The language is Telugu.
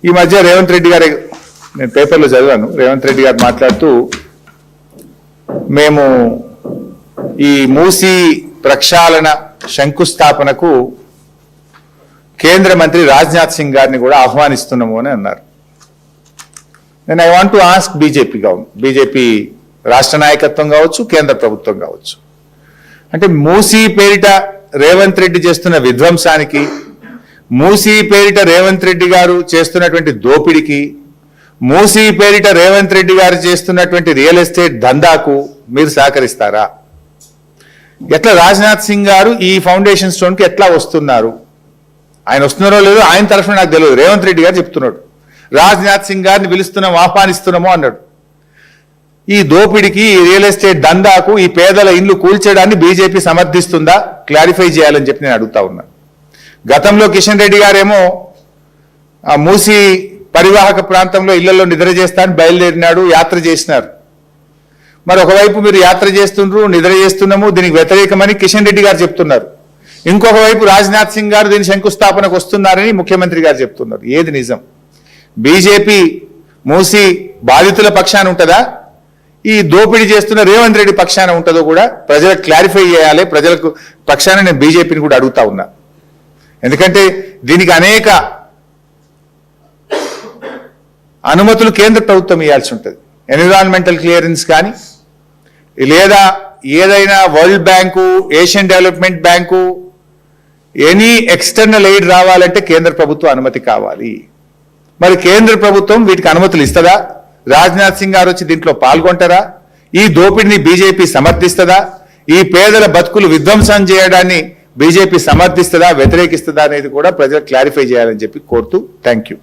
ఈ మధ్య రేవంత్ రెడ్డి గారు, నేను పేపర్లో చదివాను, రేవంత్ రెడ్డి గారు మాట్లాడుతూ మేము ఈ మూసీ ప్రక్షాళన శంకుస్థాపనకు కేంద్ర మంత్రి రాజ్నాథ్ సింగ్ గారిని కూడా ఆహ్వానిస్తున్నాము అని అన్నారు. నేను I want to ask BJP రాష్ట్ర నాయకత్వం కావచ్చు, కేంద్ర ప్రభుత్వం కావచ్చు, అంటే మూసీ పేరిట రేవంత్ రెడ్డి చేస్తున్న విధ్వంసానికి, మూసీ పేరిట రేవంత్ రెడ్డి గారు చేస్తున్నటువంటి దోపిడికి, మూసీ పేరిట రేవంత్ రెడ్డి గారు చేస్తున్నటువంటి రియల్ ఎస్టేట్ దందాకు మీరు సహకరిస్తారా? ఎట్లా రాజ్నాథ్ సింగ్ గారు ఈ ఫౌండేషన్ స్టోన్కి ఎట్లా వస్తున్నారు? ఆయన వస్తున్నారో లేదో ఆయన తరఫున నాకు తెలియదు, రేవంత్ రెడ్డి గారు చెప్తున్నాడు. రాజ్నాథ్ సింగ్ గారిని పిలుస్తున్నాం, ఆహ్వానిస్తున్నామో అన్నాడు. ఈ దోపిడికి, ఈ రియల్ ఎస్టేట్ దందాకు, ఈ పేదల ఇండ్లు కూల్చడాన్ని బీజేపీ సమర్థిస్తుందా? క్లారిఫై చేయాలని చెప్పి నేను అడుగుతా ఉన్నా. గతంలో కిషన్ రెడ్డి గారేమో ఆ మూసీ పరివాహక ప్రాంతంలో ఇళ్లలో నిద్ర చేస్తానని బయలుదేరినాడు, యాత్ర చేసినారు. మరి ఒకవైపు మీరు యాత్ర చేస్తుండ్రు, నిద్ర చేస్తున్నాము, దీనికి వ్యతిరేకమని కిషన్ రెడ్డి గారు చెప్తున్నారు. ఇంకొక వైపు రాజ్నాథ్ సింగ్ గారు దీని శంకుస్థాపనకు వస్తున్నారని ముఖ్యమంత్రి గారు చెప్తున్నారు. ఏది నిజం? బీజేపీ మూసీ బాధితుల పక్షాన ఉంటుందా, ఈ దోపిడీ చేస్తున్న రేవంత్ రెడ్డి పక్షాన ఉంటుందో కూడా ప్రజలకు క్లారిఫై చేయాలి. ప్రజలకు పక్షాన నేను బీజేపీని కూడా అడుగుతా ఉన్నా. ఎందుకంటే దీనికి అనేక అనుమతులు కేంద్ర ప్రభుత్వం ఇవ్వాల్సి ఉంటుంది. ఎన్విరాన్మెంటల్ క్లియరెన్స్ కానీ, లేదా ఏదైనా world bank, Asian development bank, any external aid రావాలంటే కేంద్ర ప్రభుత్వం అనుమతి కావాలి. మరి కేంద్ర ప్రభుత్వం వీటికి అనుమతులు ఇస్తుందా? రాజ్నాథ్ సింగ్ గారు వచ్చి దీంట్లో పాల్గొంటారా? ఈ దోపిడిని బీజేపీ సమర్థిస్తుందా? ఈ పేదల బతుకులు విధ్వంసం చేయడాన్ని బీజేపీ సమర్థిస్తుందా, వ్యతిరేకిస్తుందా అనేది కూడా ప్రజలు క్లారిఫై చేయాలని చెప్పి కోరుతూ థ్యాంక్ యూ.